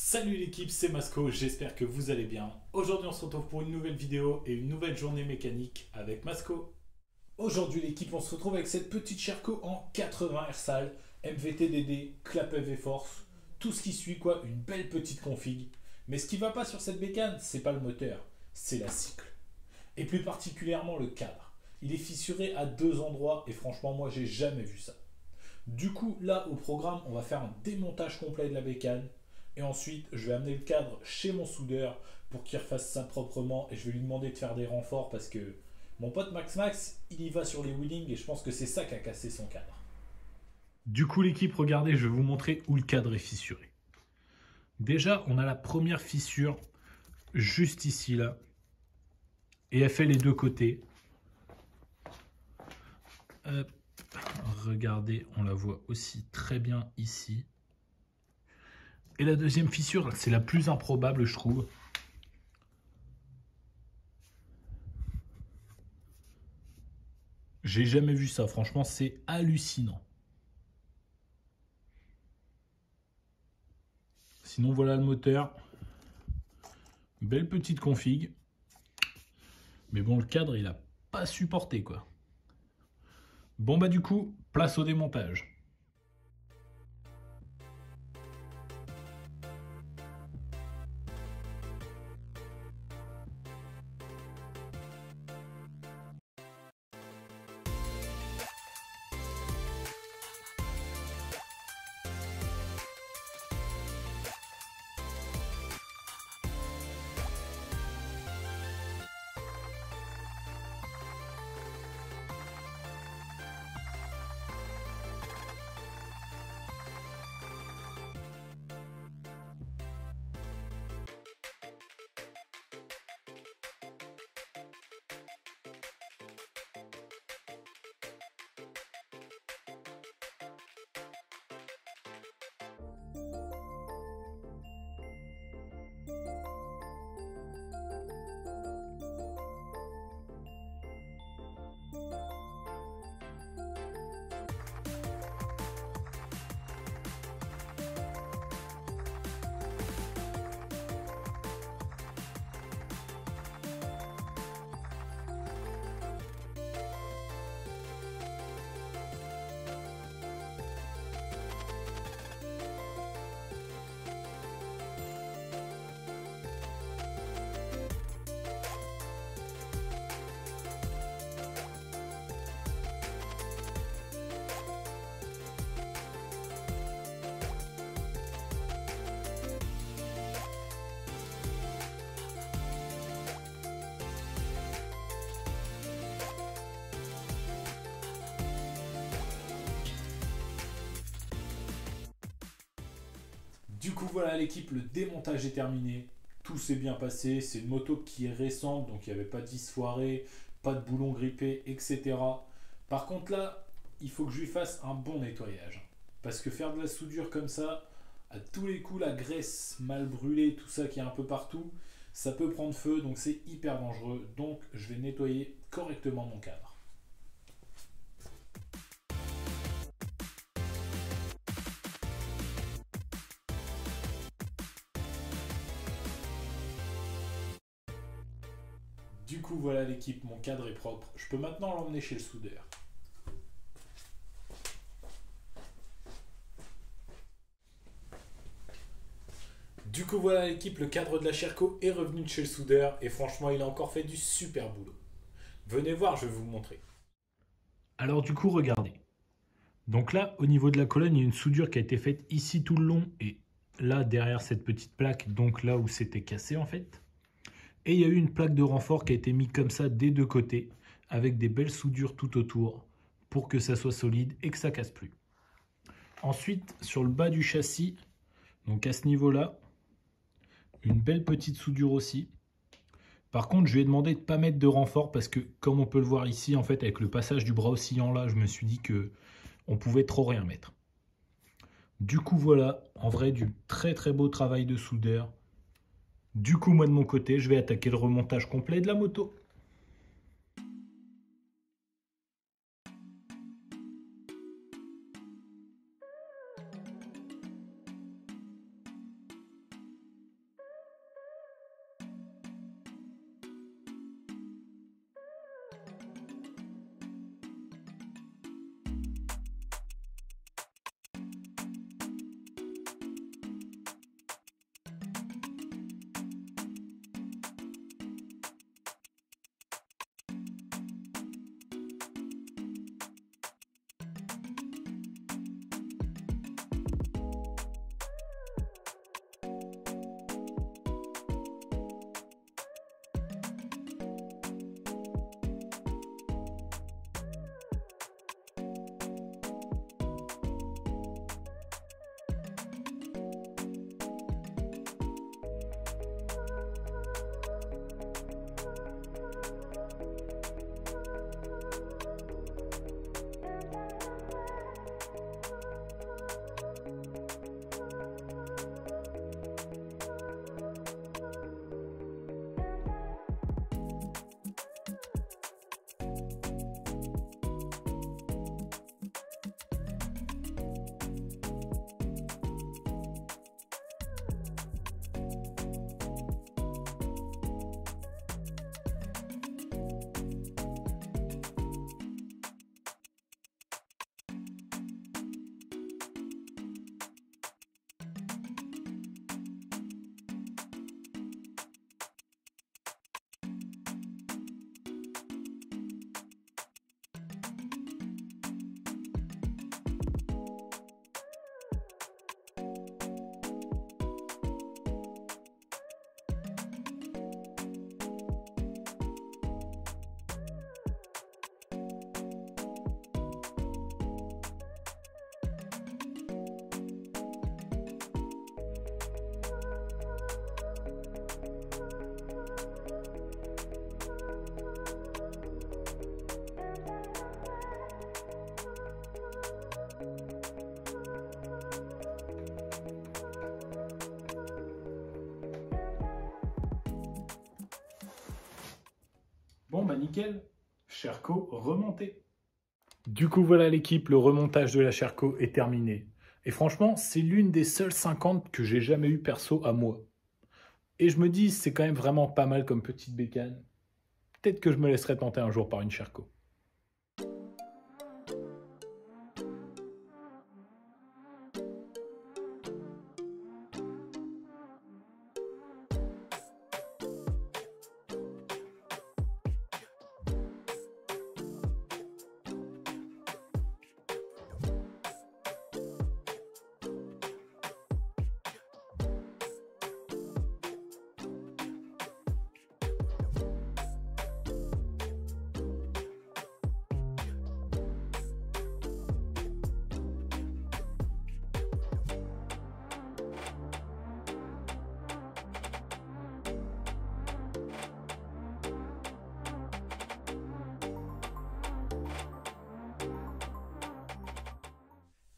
Salut l'équipe, c'est Masco, j'espère que vous allez bien. Aujourd'hui on se retrouve pour une nouvelle vidéo et une nouvelle journée mécanique avec Masco. Aujourd'hui l'équipe, on se retrouve avec cette petite Sherco en 80 RSAL, MVT-DD, clap FV Force, tout ce qui suit quoi, une belle petite config. Mais ce qui va pas sur cette bécane, c'est pas le moteur, c'est la cycle. Et plus particulièrement le cadre. Il est fissuré à deux endroits et franchement moi j'ai jamais vu ça. Du coup, là, au programme, on va faire un démontage complet de la bécane. Et ensuite, je vais amener le cadre chez mon soudeur pour qu'il refasse ça proprement. Et je vais lui demander de faire des renforts parce que mon pote Max Max, il y va sur les wheelings et je pense que c'est ça qui a cassé son cadre. Du coup, l'équipe, regardez, je vais vous montrer où le cadre est fissuré. Déjà, on a la première fissure juste ici, là. Et elle fait les deux côtés. Hop. Regardez, on la voit aussi très bien ici. Et la deuxième fissure, c'est la plus improbable, je trouve. J'ai jamais vu ça, franchement, c'est hallucinant. Sinon, voilà le moteur. Belle petite config. Mais bon, le cadre, il a pas supporté, quoi. Bon, bah du coup, place au démontage. Du coup, voilà l'équipe, le démontage est terminé. Tout s'est bien passé. C'est une moto qui est récente, donc il n'y avait pas de vis foirée, pas de boulons grippés, etc. Par contre, là, il faut que je lui fasse un bon nettoyage. Parce que faire de la soudure comme ça, à tous les coups, la graisse mal brûlée, tout ça qui est un peu partout, ça peut prendre feu, donc c'est hyper dangereux. Donc, je vais nettoyer correctement mon cadre. Du coup, voilà l'équipe, mon cadre est propre. Je peux maintenant l'emmener chez le soudeur. Du coup, voilà l'équipe, le cadre de la Sherco est revenu de chez le soudeur et franchement, il a encore fait du super boulot. Venez voir, je vais vous montrer. Alors du coup, regardez. Donc là, au niveau de la colonne, il y a une soudure qui a été faite ici tout le long et là, derrière cette petite plaque, donc là où c'était cassé en fait. Et il y a eu une plaque de renfort qui a été mise comme ça des deux côtés, avec des belles soudures tout autour, pour que ça soit solide et que ça casse plus. Ensuite, sur le bas du châssis, donc à ce niveau-là, une belle petite soudure aussi. Par contre, je lui ai demandé de ne pas mettre de renfort parce que, comme on peut le voir ici, en fait, avec le passage du bras oscillant là, je me suis dit que on pouvait trop rien mettre. Du coup, voilà, en vrai, du très très beau travail de soudeur. Du coup, moi de mon côté, je vais attaquer le remontage complet de la moto. Bon bah nickel, Sherco remonté. Du coup voilà l'équipe, le remontage de la Sherco est terminé. Et franchement, c'est l'une des seules 50 que j'ai jamais eu perso à moi. Et je me dis, c'est quand même vraiment pas mal comme petite bécane. Peut-être que je me laisserai tenter un jour par une Sherco.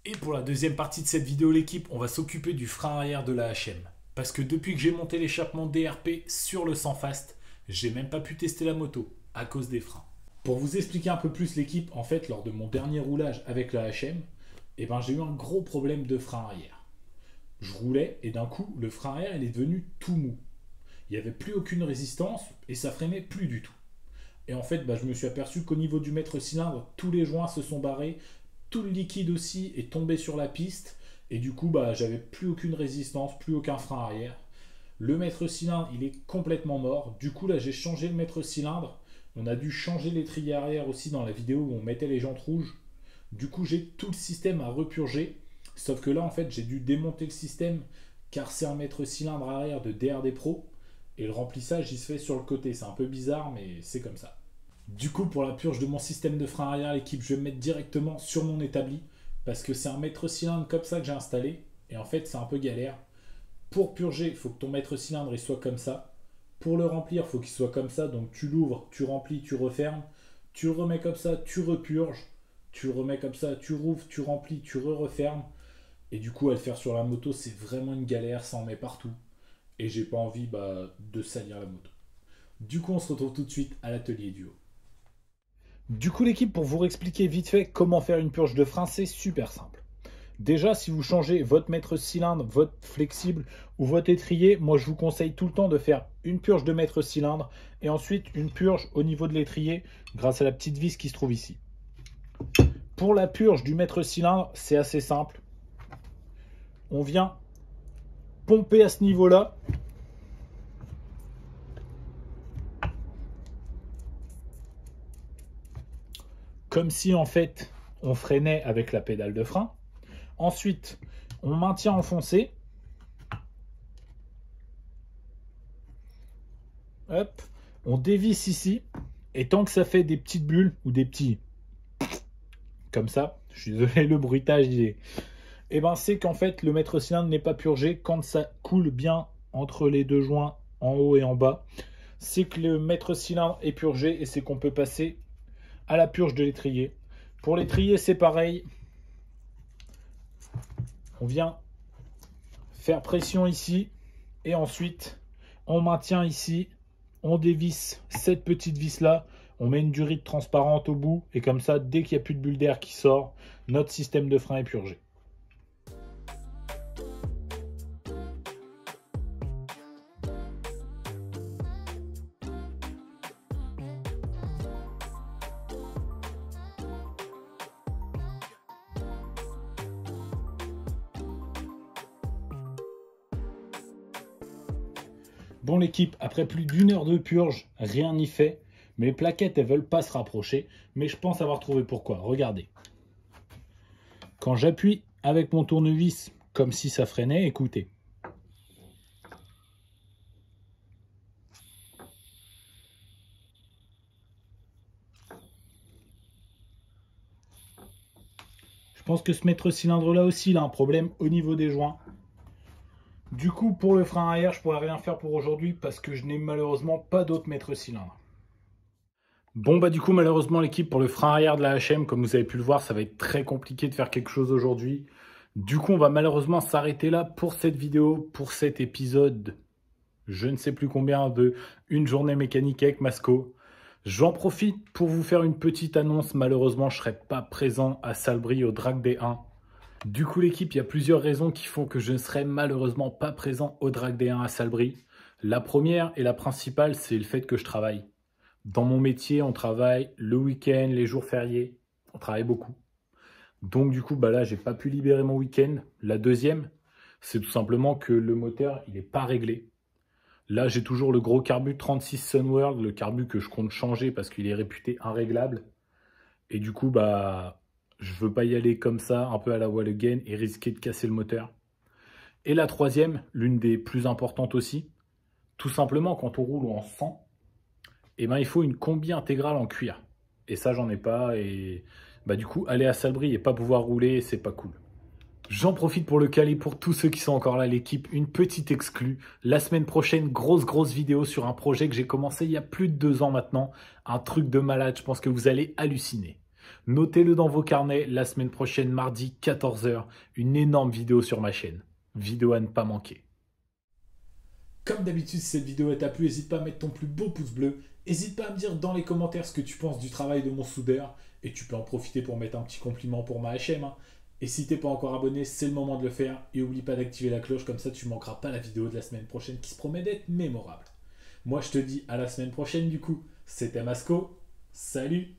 Et pour la deuxième partie de cette vidéo l'équipe, on va s'occuper du frein arrière de la HM. Parce que depuis que j'ai monté l'échappement DRP sur le sans fast, j'ai même pas pu tester la moto à cause des freins. Pour vous expliquer un peu plus l'équipe, en fait lors de mon dernier roulage avec la HM, j'ai eu un gros problème de frein arrière. Je roulais et d'un coup le frein arrière il est devenu tout mou. Il n'y avait plus aucune résistance et ça freinait plus du tout. Et en fait je me suis aperçu qu'au niveau du maître cylindre, tous les joints se sont barrés. Tout le liquide aussi est tombé sur la piste et du coup j'avais plus aucune résistance, plus aucun frein arrière. Le maître cylindre il est complètement mort. Du coup là j'ai changé le maître cylindre. On a dû changer l'étrier arrière aussi dans la vidéo où on mettait les jantes rouges. Du coup j'ai tout le système à repurger. Sauf que là en fait j'ai dû démonter le système car c'est un maître cylindre arrière de DRD Pro. Et le remplissage il se fait sur le côté. C'est un peu bizarre mais c'est comme ça. Du coup, pour la purge de mon système de frein arrière, l'équipe, je vais me mettre directement sur mon établi parce que c'est un maître cylindre comme ça que j'ai installé et en fait, c'est un peu galère. Pour purger, il faut que ton maître cylindre il soit comme ça. Pour le remplir, il faut qu'il soit comme ça. Donc, tu l'ouvres, tu remplis, tu refermes. Tu le remets comme ça, tu repurges. Tu le remets comme ça, tu rouvres, tu remplis, tu refermes. Et du coup, à le faire sur la moto, c'est vraiment une galère. Ça en met partout. Et j'ai pas envie de salir la moto. Du coup, on se retrouve tout de suite à l'atelier duo. Du coup l'équipe, pour vous expliquer vite fait comment faire une purge de frein, c'est super simple. Déjà, si vous changez votre maître cylindre, votre flexible ou votre étrier, moi je vous conseille tout le temps de faire une purge de maître cylindre et ensuite une purge au niveau de l'étrier grâce à la petite vis qui se trouve ici. Pour la purge du maître cylindre, c'est assez simple. On vient pomper à ce niveau-là. Comme si en fait on freinait avec la pédale de frein. Ensuite, on maintient enfoncé. Hop, on dévisse ici. Et tant que ça fait des petites bulles ou des petits comme ça, je suis désolé le bruitage il est. Et c'est qu'en fait le maître cylindre n'est pas purgé quand ça coule bien entre les deux joints en haut et en bas. C'est que le maître cylindre est purgé et c'est qu'on peut passer à la purge de l'étrier. Pour l'étrier, c'est pareil. On vient faire pression ici et ensuite on maintient ici. On dévisse cette petite vis là. On met une durite transparente au bout et comme ça, dès qu'il n'y a plus de bulle d'air qui sort, notre système de frein est purgé. Bon l'équipe, après plus d'1 heure de purge, rien n'y fait. Mes plaquettes, elles veulent pas se rapprocher. Mais je pense avoir trouvé pourquoi. Regardez. Quand j'appuie avec mon tournevis, comme si ça freinait, écoutez. Je pense que ce maître cylindre là aussi, il a un problème au niveau des joints. Du coup, pour le frein arrière, je pourrais rien faire pour aujourd'hui parce que je n'ai malheureusement pas d'autre maître cylindre. Bon du coup malheureusement l'équipe, pour le frein arrière de la HM, comme vous avez pu le voir, ça va être très compliqué de faire quelque chose aujourd'hui. Du coup on va malheureusement s'arrêter là pour cette vidéo, pour cet épisode, je ne sais plus combien, de une journée mécanique avec Masco. J'en profite pour vous faire une petite annonce. Malheureusement, je ne serai pas présent à Salbris au Drag Day 1. Du coup, l'équipe, il y a plusieurs raisons qui font que je ne serai malheureusement pas présent au Drag Day 1 à Salbris. La première et la principale, c'est le fait que je travaille. Dans mon métier, on travaille le week-end, les jours fériés. On travaille beaucoup. Donc du coup, là, j'ai pas pu libérer mon week-end. La deuxième, c'est tout simplement que le moteur, il n'est pas réglé. Là, j'ai toujours le gros carbu 36 Sunworld, le carbu que je compte changer parce qu'il est réputé irréglable. Et du coup, je veux pas y aller comme ça, un peu à la wall again, et risquer de casser le moteur. Et la troisième, l'une des plus importantes aussi, tout simplement, quand on roule en 100, il faut une combi intégrale en cuir. Et ça, j'en ai pas. Et du coup, aller à Salbris et pas pouvoir rouler, c'est pas cool. J'en profite pour le caler pour tous ceux qui sont encore là, l'équipe, une petite exclue. La semaine prochaine, grosse vidéo sur un projet que j'ai commencé il y a plus de 2 ans maintenant. Un truc de malade, je pense que vous allez halluciner. Notez-le dans vos carnets, la semaine prochaine, mardi 14 h, une énorme vidéo sur ma chaîne. Vidéo à ne pas manquer. Comme d'habitude, si cette vidéo t'a plu, n'hésite pas à mettre ton plus beau pouce bleu. N'hésite pas à me dire dans les commentaires ce que tu penses du travail de mon soudeur. Et tu peux en profiter pour mettre un petit compliment pour ma HM. Et si t'es pas encore abonné, c'est le moment de le faire. Et oublie pas d'activer la cloche, comme ça tu manqueras pas la vidéo de la semaine prochaine qui se promet d'être mémorable. Moi je te dis à la semaine prochaine du coup. C'était Masco. Salut!